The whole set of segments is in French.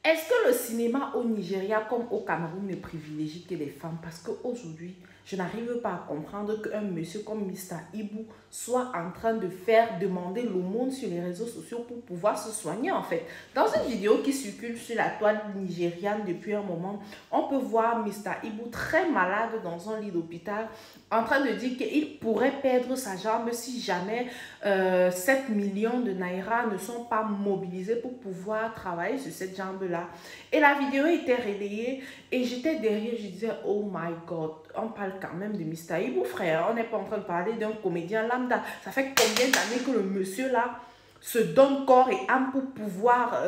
Est-ce que le cinéma au Nigeria comme au Cameroun ne privilégie que les femmes? Parce qu'aujourd'hui, je n'arrive pas à comprendre qu'un monsieur comme Mister Ibu soit en train de faire demander l'aumône sur les réseaux sociaux pour pouvoir se soigner en fait. Dans une vidéo qui circule sur la toile nigériane depuis un moment, on peut voir Mister Ibu très malade dans un lit d'hôpital en train de dire qu'il pourrait perdre sa jambe si jamais 7 millions de naira ne sont pas mobilisés pour pouvoir travailler sur cette jambe-là. Et la vidéo était relayée et j'étais derrière, je disais, oh my God, on parle quand même de Mister Ibu, frère. On n'est pas en train de parler d'un comédien lambda. Ça fait combien d'années que le monsieur-là se donne corps et âme pour pouvoir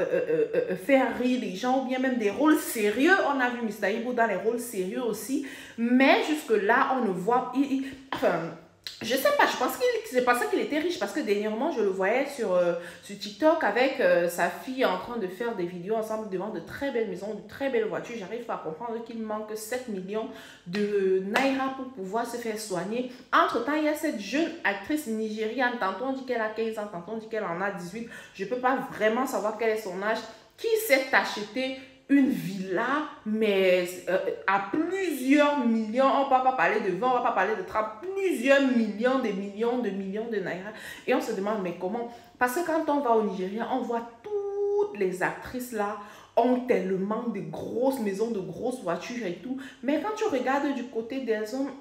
faire rire les gens, ou bien même des rôles sérieux. On a vu Mister Ibu dans les rôles sérieux aussi, mais jusque-là, on ne voit... enfin, je sais pas, je pense que c'est pas ça qu'il était riche, parce que dernièrement, je le voyais sur TikTok avec sa fille en train de faire des vidéos ensemble devant de très belles maisons, de très belles voitures. J'arrive pas à comprendre qu'il manque 7 millions de naira pour pouvoir se faire soigner. Entre-temps, il y a cette jeune actrice nigériane, tantôt on dit qu'elle a 15 ans, tantôt on dit qu'elle en a 18. Je peux pas vraiment savoir quel est son âge, qui s'est acheté une villa, mais à plusieurs millions, on ne va pas parler de 20, on ne va pas parler de 30, plusieurs millions de naira. Et on se demande, mais comment? Parce que quand on va au Nigeria, on voit toutes les actrices là, ont tellement de grosses maisons, de grosses voitures et tout. Mais quand tu regardes du côté des hommes,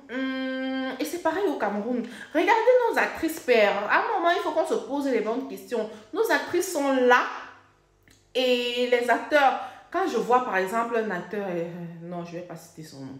et c'est pareil au Cameroun, regardez nos actrices pères. À un moment, il faut qu'on se pose les bonnes questions. Nos actrices sont là et les acteurs... Quand je vois par exemple un acteur, non, je ne vais pas citer son nom,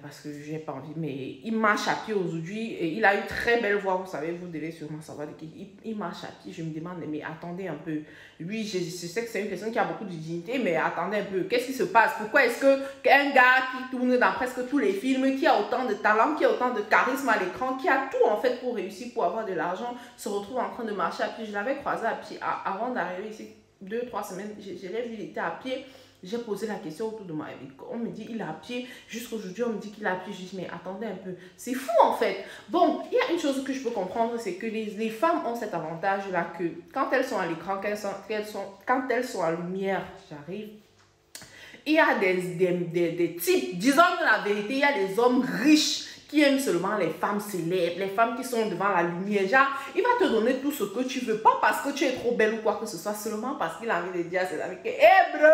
parce que je n'ai pas envie, mais il marche à pied aujourd'hui, et il a une très belle voix, vous savez, vous devez sûrement savoir de qui. Il marche à pied, je me demande, mais attendez un peu. Lui, je sais que c'est une personne qui a beaucoup de dignité, mais attendez un peu, qu'est-ce qui se passe? Pourquoi est-ce qu'un gars qui tourne dans presque tous les films, qui a autant de talent, qui a autant de charisme à l'écran, qui a tout en fait pour réussir, pour avoir de l'argent, se retrouve en train de marcher à pied? Je l'avais croisé à pied avant d'arriver ici. 2-3 semaines, je l'ai vu, il était à pied. J'ai posé la question autour de moi. On me dit il est à pied. Jusqu'aujourd'hui, on me dit qu'il est à pied. Je dis mais attendez un peu. C'est fou en fait. Bon, il y a une chose que je peux comprendre, c'est que les femmes ont cet avantage-là que quand elles sont à l'écran, quand elles sont en lumière, j'arrive. Il y a des types, disons la vérité, il y a des hommes riches qui aiment seulement les femmes célèbres, les femmes qui sont devant la lumière. Genre, il va te donner tout ce que tu veux, pas parce que tu es trop belle ou quoi que ce soit, seulement parce qu'il a envie de dire à ses amis que, hey bro,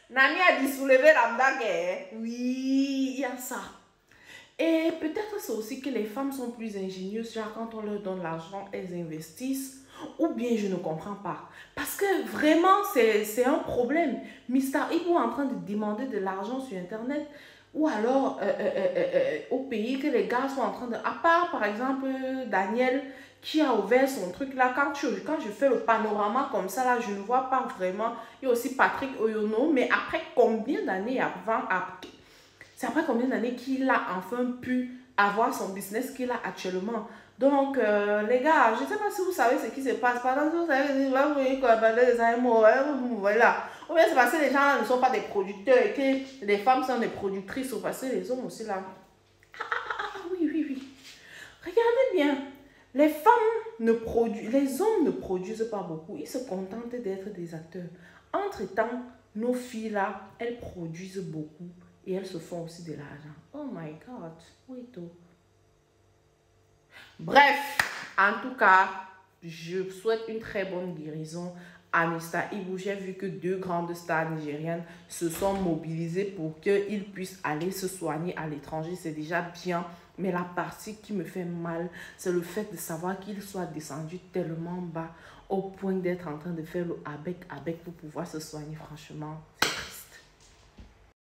Nani a dit soulever la mdague. Oui, il y a ça. Et peut-être c'est aussi que les femmes sont plus ingénieuses, genre quand on leur donne l'argent, elles investissent. Ou bien je ne comprends pas. Parce que vraiment, c'est un problème. Mister Ibu est en train de demander de l'argent sur Internet. Ou alors, au pays que les gars sont en train de... À part, par exemple, Daniel, qui a ouvert son truc là. Quand je fais le panorama comme ça, là, je ne vois pas vraiment. Il y a aussi Patrick Oyono. Mais après combien d'années avant... C'est après combien d'années qu'il a enfin pu avoir son business qu'il a actuellement. Donc, les gars, je ne sais pas si vous savez ce qui se passe. Pendant que vous savez, vous voyez quoi, voilà. Ou bien c'est parce que les gens là ne sont pas des producteurs et que les femmes sont des productrices, ou parce que les hommes aussi là. Oui. Regardez bien. Les femmes ne produisent, les hommes ne produisent pas beaucoup. Ils se contentent d'être des acteurs. Entre-temps, nos filles là, elles produisent beaucoup et elles se font aussi de l'argent. Oh my God. Oui, tout. Bref, en tout cas, je souhaite une très bonne guérison à Mister Ibu. J'ai vu que 2 grandes stars nigériennes se sont mobilisées pour qu'il puisse aller se soigner à l'étranger. C'est déjà bien. Mais la partie qui me fait mal, c'est le fait de savoir qu'il soit descendu tellement bas au point d'être en train de faire le avec pour pouvoir se soigner. Franchement, c'est